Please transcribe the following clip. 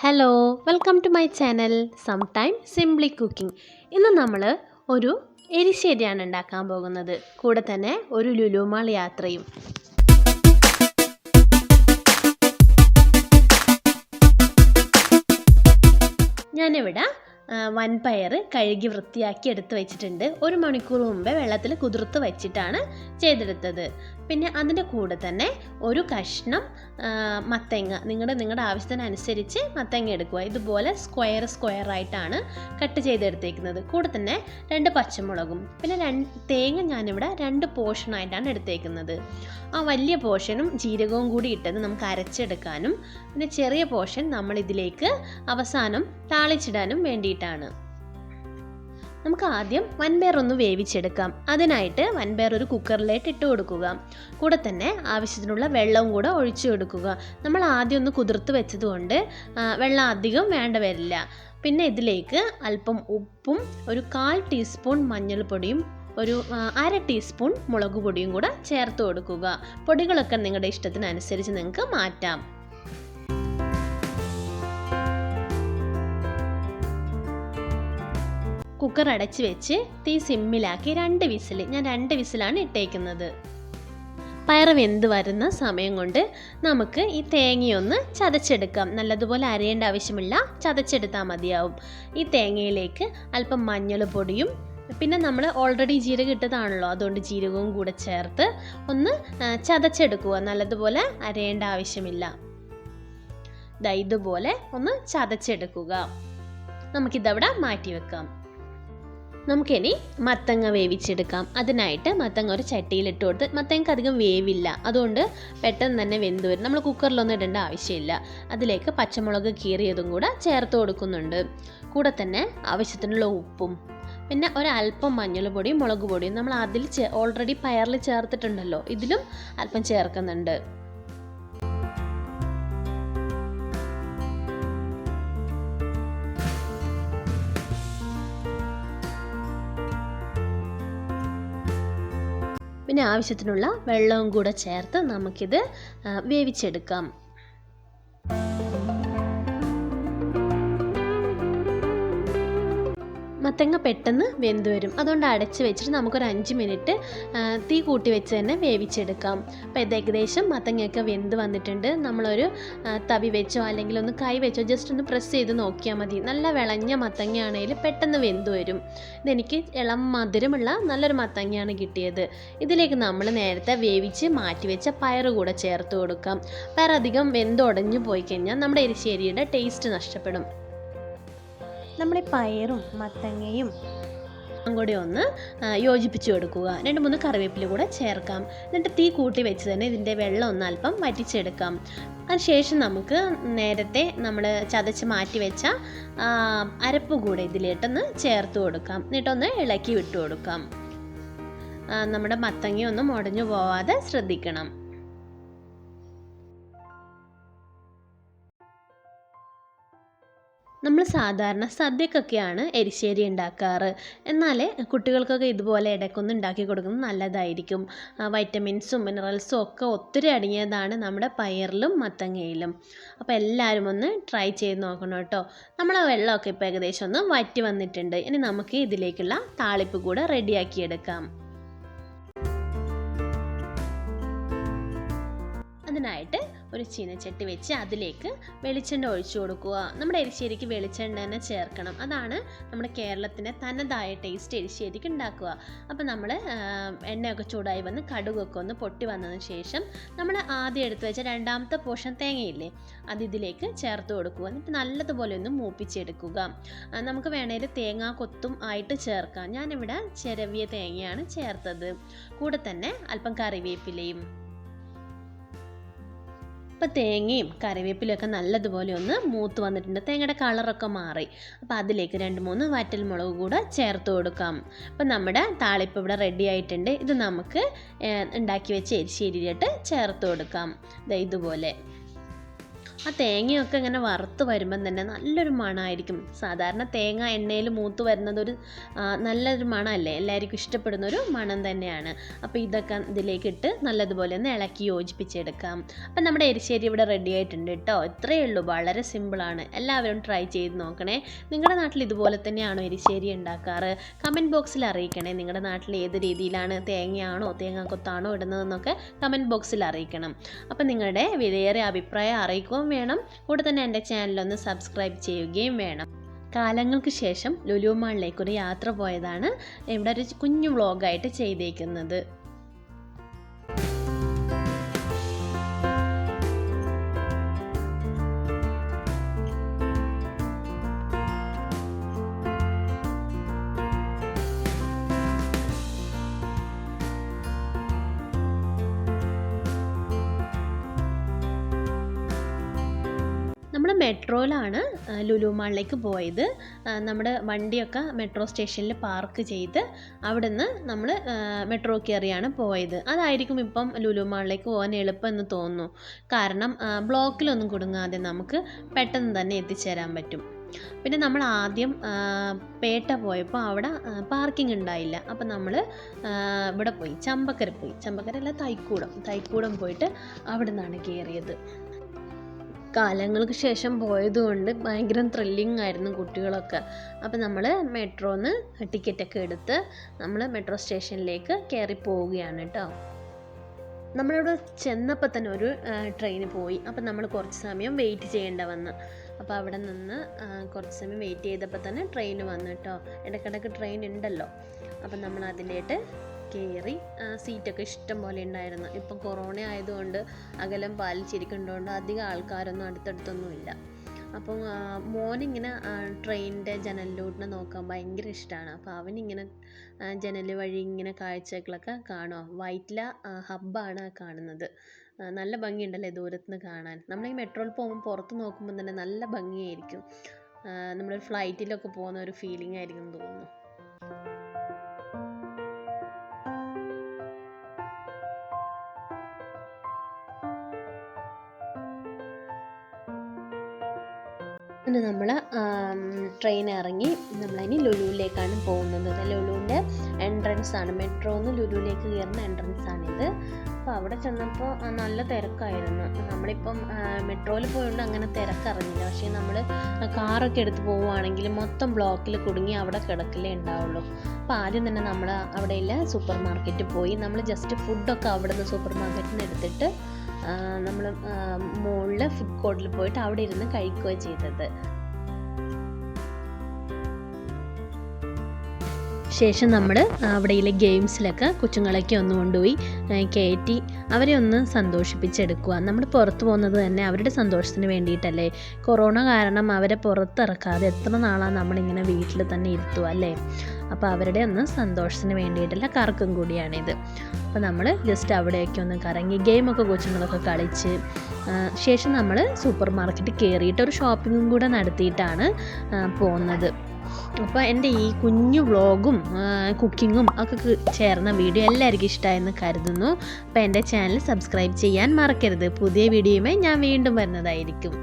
Hello, welcome to my channel sometime simply cooking. ഇന്ന് നമ്മൾ ഒരു എരിശ്ശേരിയാണ് ഉണ്ടാക്കാൻ പോകുന്നത്. കൂടെ തന്നെ ഒരു ലുലു മാൾ യാത്രയും. ഞാനിവിടെ വൻപയർ കഴുകി വൃത്തിയാക്കി എടുത്ത് വെച്ചിട്ടുണ്ട്. 1 മണിക്കൂർ മുമ്പേ വെള്ളത്തിൽ കുതിർത്ത് വെച്ചിട്ടാണ് ചെയ്തെടുത്തത്. പിന്നെ അതിൻ്റെ കൂടെ തന്നെ ഒരു കഷ്ണം മത്തങ്ങ, നിങ്ങളുടെ ആവശ്യത്തിനനുസരിച്ച് മത്തങ്ങ എടുക്കുക. ഇതുപോലെ സ്ക്വയർ ആയിട്ടാണ് കട്ട് ചെയ്തെടുത്തേക്കുന്നത്. കൂടെ തന്നെ 2 പച്ചമുളകും പിന്നെ തേങ്ങ ഞാനിവിടെ 2 പോർഷനായിട്ടാണ് എടുത്തേക്കുന്നത്. ആ വലിയ പോർഷനും ജീരകവും കൂടി ഇട്ടത് നമുക്ക് അരച്ചെടുക്കാനും പിന്നെ ചെറിയ പോർഷൻ നമ്മളിതിലേക്ക് അവസാനം താളിച്ചിടാനും വേണ്ടിയിട്ടാണ്. നമുക്ക് ആദ്യം വൻപയർ ഒന്ന് വേവിച്ചെടുക്കാം. അതിനായിട്ട് വൻപയർ ഒരു കുക്കറിലേക്ക് ഇട്ട് കൊടുക്കുക. കൂടെ തന്നെ ആവശ്യത്തിനുള്ള വെള്ളവും കൂടെ ഒഴിച്ചു കൊടുക്കുക. നമ്മൾ ആദ്യം ഒന്ന് കുതിർത്ത് വെച്ചതുകൊണ്ട് വെള്ളം അധികം വേണ്ട വരില്ല. പിന്നെ ഇതിലേക്ക് അല്പം ഉപ്പും ഒരു 1/4 ടീസ്പൂൺ മഞ്ഞൾപ്പൊടിയും ഒരു 1/2 ടീസ്പൂൺ മുളക് പൊടിയും കൂടെ ചേർത്ത് കൊടുക്കുക. പൊടികളൊക്കെ നിങ്ങളുടെ ഇഷ്ടത്തിനനുസരിച്ച് നിങ്ങൾക്ക് മാറ്റാം. കുക്കർ അടച്ച് വെച്ച് തീ സിമ്മിലാക്കി 2 വിസിൽ, ഞാൻ 2 വിസിലാണ് ഇട്ടേക്കുന്നത്. പയർ വെന്ത് വരുന്ന സമയം കൊണ്ട് നമുക്ക് ഈ തേങ്ങയൊന്ന് ചതച്ചെടുക്കാം. നല്ലതുപോലെ അരയേണ്ട ആവശ്യമില്ല, ചതച്ചെടുത്താൽ മതിയാവും. ഈ തേങ്ങയിലേക്ക് അല്പം മഞ്ഞൾപ്പൊടിയും പിന്നെ നമ്മൾ ഓൾറെഡി ജീരകം ഇട്ടതാണല്ലോ, അതുകൊണ്ട് ജീരകവും കൂടെ ചേർത്ത് ഒന്ന് ചതച്ചെടുക്കുക. നല്ലതുപോലെ അരയേണ്ട ആവശ്യമില്ല. ഇതുപോലെ ഒന്ന് ചതച്ചെടുക്കുക. നമുക്കിതവിടെ മാറ്റി വെക്കാം. നമുക്കിനി മത്തങ്ങ വേവിച്ചെടുക്കാം. അതിനായിട്ട് മത്തങ്ങ ഒരു ചട്ടിയിലിട്ട് കൊടുത്ത്, മത്തങ്ങക്ക് അധികം വേവില്ല, അതുകൊണ്ട് പെട്ടെന്ന് തന്നെ വെന്ത് വരും. നമ്മൾ കുക്കറിലൊന്നും ഇടേണ്ട ആവശ്യമില്ല. അതിലേക്ക് പച്ചമുളക് കീറിയതും കൂടെ ചേർത്ത് കൊടുക്കുന്നുണ്ട്. കൂടെ തന്നെ ആവശ്യത്തിനുള്ള ഉപ്പും പിന്നെ ഒരല്പം മഞ്ഞൾപ്പൊടിയും മുളക് പൊടിയും നമ്മൾ അതിൽ ഓൾറെഡി പയറിൽ ചേർത്തിട്ടുണ്ടല്ലോ, ഇതിലും അല്പം ചേർക്കുന്നുണ്ട്. പിന്നെ ആവശ്യത്തിനുള്ള വെള്ളവും കൂടെ ചേർത്ത് നമുക്കിത് വേവിച്ചെടുക്കാം. മത്തങ്ങ പെട്ടെന്ന് വെന്ത് വരും, അതുകൊണ്ട് അടച്ച് വെച്ചിട്ട് നമുക്കൊരു 5 മിനിറ്റ് തീ കൂട്ടി വെച്ച് തന്നെ വേവിച്ചെടുക്കാം. അപ്പോൾ ഇത് ഏകദേശം മത്തങ്ങയൊക്കെ വെന്ത് വന്നിട്ടുണ്ട്. നമ്മളൊരു തവി വെച്ചോ അല്ലെങ്കിൽ ഒന്ന് കൈ വെച്ചോ ജസ്റ്റ് ഒന്ന് പ്രസ് ചെയ്ത് നോക്കിയാൽ മതി. നല്ല വിളഞ്ഞ മത്തങ്ങയാണെങ്കിൽ പെട്ടെന്ന് വെന്ത് വരും. ഇതെനിക്ക് ഇളം മധുരമുള്ള നല്ലൊരു മത്തങ്ങയാണ് കിട്ടിയത്. ഇതിലേക്ക് നമ്മൾ നേരത്തെ വേവിച്ച് മാറ്റി വെച്ച പയർ കൂടെ ചേർത്ത് കൊടുക്കാം. പയർ അധികം വെന്തുടഞ്ഞു പോയി കഴിഞ്ഞാൽ നമ്മുടെ എരിശ്ശേരിയുടെ ടേസ്റ്റ് നഷ്ടപ്പെടും. നമ്മുടെ പയറും മത്തങ്ങയും കൂടി ഒന്ന് യോജിപ്പിച്ച് കൊടുക്കുക. 2-3 കറിവേപ്പില കൂടെ ചേർക്കാം. എന്നിട്ട് തീ കൂട്ടി വെച്ച് തന്നെ ഇതിൻ്റെ വെള്ളം ഒന്ന് അല്പം വറ്റിച്ചെടുക്കാം. അതിനുശേഷം നമുക്ക് നേരത്തെ നമ്മൾ ചതച്ച് മാറ്റി വെച്ച അരപ്പ് കൂടെ ഇതിലേട്ടൊന്ന് ചേർത്ത് കൊടുക്കാം. എന്നിട്ടൊന്ന് ഇളക്കി വിട്ടു കൊടുക്കാം. നമ്മുടെ മത്തങ്ങയൊന്നും ഉടഞ്ഞു പോവാതെ ശ്രദ്ധിക്കണം. നമ്മൾ സാധാരണ സദ്യക്കൊക്കെയാണ് എരിശ്ശേരി ഉണ്ടാക്കാറ്. എന്നാൽ കുട്ടികൾക്കൊക്കെ ഇതുപോലെ ഇടയ്ക്കൊന്ന് ഉണ്ടാക്കി കൊടുക്കുന്നത് നല്ലതായിരിക്കും. വൈറ്റമിൻസും മിനറൽസും ഒക്കെ ഒത്തിരി അടങ്ങിയതാണ് നമ്മുടെ പയറിലും മത്തങ്ങയിലും. അപ്പോൾ എല്ലാവരും ഒന്ന് ട്രൈ ചെയ്ത് നോക്കണം കേട്ടോ. നമ്മളെ വെള്ളമൊക്കെ ഇപ്പോൾ ഏകദേശം ഒന്ന് വറ്റി വന്നിട്ടുണ്ട്. ഇനി നമുക്ക് ഇതിലേക്കുള്ള താളിപ്പ് കൂടെ റെഡിയാക്കിയെടുക്കാം. അതിനായിട്ട് ഒരു ചീനച്ചട്ടി വെച്ച് അതിലേക്ക് വെളിച്ചെണ്ണ ഒഴിച്ചു കൊടുക്കുക. നമ്മുടെ എരിശ്ശേരിക്ക് വെളിച്ചെണ്ണ തന്നെ ചേർക്കണം. അതാണ് നമ്മുടെ കേരളത്തിൻ്റെ തനതായ ടേസ്റ്റ് എരിശ്ശേരിക്ക് ഉണ്ടാക്കുക. അപ്പോൾ നമ്മൾ എണ്ണയൊക്കെ ചൂടായി വന്ന് കടുകൊക്കെ ഒന്ന് പൊട്ടി വന്നതിന് ശേഷം നമ്മൾ ആദ്യം എടുത്ത് വെച്ച 2ാമത്തെ പോർഷൻ തേങ്ങയില്ലേ, അത് ഇതിലേക്ക് ചേർത്ത് കൊടുക്കുക. എന്നിട്ട് നല്ലതുപോലെ ഒന്ന് മൂപ്പിച്ചെടുക്കുക. നമുക്ക് വേണമെങ്കിൽ തേങ്ങാ കൊത്തും ആയിട്ട് ചേർക്കാം. ഞാനിവിടെ ചിരവിയ തേങ്ങയാണ് ചേർത്തത്. കൂടെ തന്നെ അല്പം കറിവേപ്പിലയും. ഇപ്പോൾ തേങ്ങയും കറിവേപ്പിലൊക്കെ നല്ലതുപോലെ ഒന്ന് മൂത്ത് വന്നിട്ടുണ്ട്. തേങ്ങയുടെ കളറൊക്കെ മാറി. അപ്പോൾ അതിലേക്ക് 2-3 വറ്റൽമുളക് കൂടെ ചേർത്ത് കൊടുക്കാം. അപ്പോൾ നമ്മുടെ താളിപ്പ് ഇവിടെ റെഡി ആയിട്ടുണ്ട്. ഇത് നമുക്ക് ഉണ്ടാക്കി വെച്ച എരിശ്ശേരിയിലിട്ട് ചേർത്ത് കൊടുക്കാം. ഇതുപോലെ ആ തേങ്ങയൊക്കെ ഇങ്ങനെ വറുത്ത് വരുമ്പം തന്നെ നല്ലൊരു മണമായിരിക്കും. സാധാരണ തേങ്ങ എണ്ണയിൽ മൂത്ത് വരുന്നതൊരു നല്ലൊരു മണമല്ലേ, എല്ലാവർക്കും ഇഷ്ടപ്പെടുന്നൊരു മണം തന്നെയാണ്. അപ്പോൾ ഇതൊക്കെ ഇതിലേക്ക് ഇട്ട് നല്ലതുപോലെ ഒന്ന് ഇളക്കി യോജിപ്പിച്ചെടുക്കാം. അപ്പം നമ്മുടെ എരിശ്ശേരി ഇവിടെ റെഡി ആയിട്ടുണ്ട് കേട്ടോ. ഇത്രയേ ഉള്ളൂ, വളരെ സിമ്പിളാണ്. എല്ലാവരും ട്രൈ ചെയ്ത് നോക്കണേ. നിങ്ങളുടെ നാട്ടിൽ ഇതുപോലെ തന്നെയാണോ എരിശ്ശേരി ഉണ്ടാക്കാറ്? കമൻറ്റ് ബോക്സിൽ അറിയിക്കണേ. നിങ്ങളുടെ നാട്ടിൽ ഏത് രീതിയിലാണ്, തേങ്ങയാണോ തേങ്ങാക്കൊത്താണോ ഇടുന്നതെന്നൊക്കെ കമൻറ്റ് ബോക്സിൽ അറിയിക്കണം. അപ്പം നിങ്ങളുടെ വിലയേറിയ അഭിപ്രായം അറിയിക്കുകയും വേണം. കൂടെ തന്നെ എൻ്റെ ചാനലൊന്ന് സബ്സ്ക്രൈബ് ചെയ്യുകയും വേണം. കാലങ്ങൾക്ക് ശേഷം ലുലു മാളിലേക്കൊരു യാത്ര പോയതാണ് ഇവിടെ ഒരു കുഞ്ഞു വ്ളോഗായിട്ട് ചെയ്തേക്കുന്നത്. നമ്മൾ മെട്രോയിലാണ് ലുലു മാളിലേക്ക് പോയത്. നമ്മുടെ വണ്ടിയൊക്കെ മെട്രോ സ്റ്റേഷനിൽ പാർക്ക് ചെയ്ത് അവിടെ നിന്ന് നമ്മൾ മെട്രോ കയറിയാണ് പോയത്. അതായിരിക്കും ഇപ്പം ലുലു മാളിലേക്ക് പോകാൻ എളുപ്പം എന്ന് തോന്നുന്നു. കാരണം ബ്ലോക്കിലൊന്നും കുടുങ്ങാതെ നമുക്ക് പെട്ടെന്ന് തന്നെ എത്തിച്ചേരാൻ പറ്റും. പിന്നെ നമ്മൾ ആദ്യം പേട്ട പോയപ്പോൾ അവിടെ പാർക്കിംഗ് ഉണ്ടായില്ല. അപ്പം നമ്മൾ ഇവിടെ പോയി, ചമ്പക്കരല്ല തൈക്കൂടം പോയിട്ട് അവിടെ നിന്നാണ് കയറിയത്. കാലങ്ങൾക്ക് ശേഷം പോയതുകൊണ്ട് ഭയങ്കര ത്രില്ലിംഗ് ആയിരുന്നു കുട്ടികളൊക്കെ. അപ്പം നമ്മൾ മെട്രോന്ന് ടിക്കറ്റൊക്കെ എടുത്ത് നമ്മൾ മെട്രോ സ്റ്റേഷനിലേക്ക് കയറി പോവുകയാണ് കേട്ടോ. നമ്മളിവിടെ ചെന്നപ്പോൾ തന്നെ ഒരു ട്രെയിന് പോയി. അപ്പം നമ്മൾ കുറച്ച് സമയം വെയിറ്റ് ചെയ്യേണ്ട വന്നു. അപ്പോൾ അവിടെ നിന്ന് കുറച്ച് സമയം വെയിറ്റ് ചെയ്തപ്പോൾ തന്നെ ട്രെയിൻ വന്നു കേട്ടോ. ഇടയ്ക്കിടയ്ക്ക് ട്രെയിൻ ഉണ്ടല്ലോ. അപ്പം നമ്മൾ അതിലേട്ട് കയറി. സീറ്റൊക്കെ ഇഷ്ടം പോലെ ഉണ്ടായിരുന്നു. ഇപ്പം കൊറോണ ആയതുകൊണ്ട് അകലം പാലിച്ചിരിക്കുന്നതുകൊണ്ട് അധികം ആൾക്കാരൊന്നും അടുത്തടുത്തൊന്നുമില്ല. അപ്പം മോനിങ്ങനെ ട്രെയിനിൻ്റെ ജനലിലൂടെ നോക്കാൻ ഭയങ്കര ഇഷ്ടമാണ്. അപ്പോൾ അവനിങ്ങനെ ജനൽ വഴി ഇങ്ങനെ കാഴ്ചകളൊക്കെ കാണുമോ. വൈറ്റില ഹബ്ബാണ് കാണുന്നത്. നല്ല ഭംഗിയുണ്ടല്ലേ ദൂരത്തുനിന്ന് കാണാൻ. നമ്മൾ ഈ മെട്രോയിൽ പോകുമ്പോൾ പുറത്ത് നോക്കുമ്പോൾ തന്നെ നല്ല ഭംഗിയായിരിക്കും. നമ്മളൊരു ഫ്ലൈറ്റിലൊക്കെ പോകുന്ന ഒരു ഫീലിംഗ് ആയിരിക്കും തോന്നുന്നു. പിന്നെ നമ്മൾ ട്രെയിൻ ഇറങ്ങി നമ്മളതിന് ലുലുവിലേക്കാണ് പോകുന്നത്. ലുലുവിൻ്റെ എൻട്രൻസ് ആണ്, മെട്രോന്ന് ലുലുവിലേക്ക് കയറുന്ന എൻട്രൻസ് ആണിത്. അപ്പോൾ അവിടെ ചെന്നപ്പോൾ നല്ല തിരക്കായിരുന്നു. നമ്മളിപ്പം മെട്രോയിൽ പോയതുകൊണ്ട് അങ്ങനെ തിരക്കറിഞ്ഞില്ല. പക്ഷേ നമ്മൾ കാറൊക്കെ എടുത്ത് പോവുകയാണെങ്കിൽ മൊത്തം ബ്ലോക്കിൽ കുടുങ്ങി അവിടെ കിടക്കലേ ഉണ്ടാവുള്ളൂ. അപ്പോൾ ആദ്യം തന്നെ നമ്മൾ അവിടെയുള്ള സൂപ്പർ മാർക്കറ്റിൽ പോയി. നമ്മൾ ജസ്റ്റ് ഫുഡൊക്കെ അവിടെ നിന്ന് സൂപ്പർ മാർക്കറ്റിൽ നിന്ന് എടുത്തിട്ട് നമ്മൾ മുകളിൽ ഫുഡ് കോർട്ടിൽ പോയിട്ട് അവിടെ ഇരുന്ന് കഴിക്കുകയാണ് ചെയ്തത്. ശേഷം നമ്മൾ അവിടെയുള്ള ഗെയിംസിലൊക്കെ കൊച്ചുങ്ങളൊക്കെ ഒന്ന് കൊണ്ടുപോയി കയറ്റി അവരെ ഒന്ന് സന്തോഷിപ്പിച്ചെടുക്കുക. നമ്മൾ പുറത്ത് പോകുന്നത് തന്നെ അവരുടെ സന്തോഷത്തിന് വേണ്ടിയിട്ടല്ലേ. കൊറോണ കാരണം അവരെ പുറത്തിറക്കാതെ എത്ര നാളാണ് നമ്മളിങ്ങനെ വീട്ടിൽ തന്നെ ഇരുത്തുക അല്ലേ. അപ്പോൾ അവരുടെ ഒന്ന് സന്തോഷത്തിന് വേണ്ടിയിട്ടുള്ള കറക്കം കൂടിയാണിത്. അപ്പോൾ നമ്മൾ ജസ്റ്റ് അവിടെയൊക്കെ ഒന്ന് കറങ്ങി ഗെയിമൊക്കെ കൊച്ചുങ്ങളൊക്കെ കളിച്ച് ശേഷം നമ്മൾ സൂപ്പർ മാർക്കറ്റിൽ കയറിയിട്ട് ഒരു ഷോപ്പിങ്ങും കൂടെ നടത്തിയിട്ടാണ് പോകുന്നത്. അപ്പോൾ എൻ്റെ ഈ കുഞ്ഞു വ്ളോഗും കുക്കിങ്ങും ഒക്കെ ചേർന്ന വീഡിയോ എല്ലാവർക്കും ഇഷ്ടമായെന്ന് കരുതുന്നു. അപ്പോൾ എൻ്റെ ചാനൽ സബ്സ്ക്രൈബ് ചെയ്യാൻ മറക്കരുത്. പുതിയ വീഡിയോയുമായി ഞാൻ വീണ്ടും വരുന്നതായിരിക്കും.